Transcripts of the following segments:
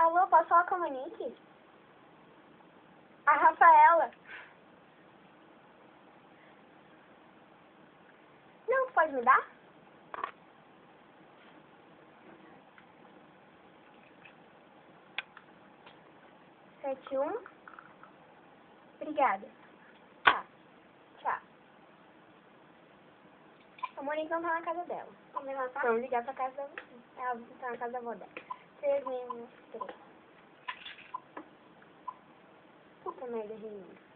Alô, posso falar com a Monique? A Rafaela. Não, tu pode me dar? Sete um. Obrigada. Tá. Tchau. A Monique não tá na casa dela. Como ela tá? Vamos ligar pra casa dela. Ela tá na casa da avó dela. 3 menos 3. Puta merda, Renina.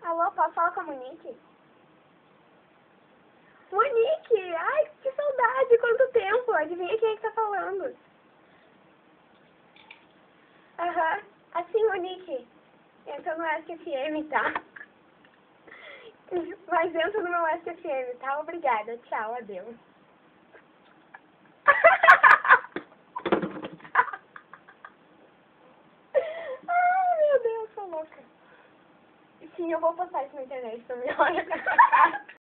Alô, posso falar com a Monique? Monique! Ai, que saudade! Quanto tempo! Adivinha quem é que tá falando? Aham. Assim, Monique. Entra no SFM, tá? Mas entra no meu SFM, tá? Obrigada. Tchau, adeus. Ai, meu Deus, sou louca. Sim, eu vou postar isso na internet também. Olha.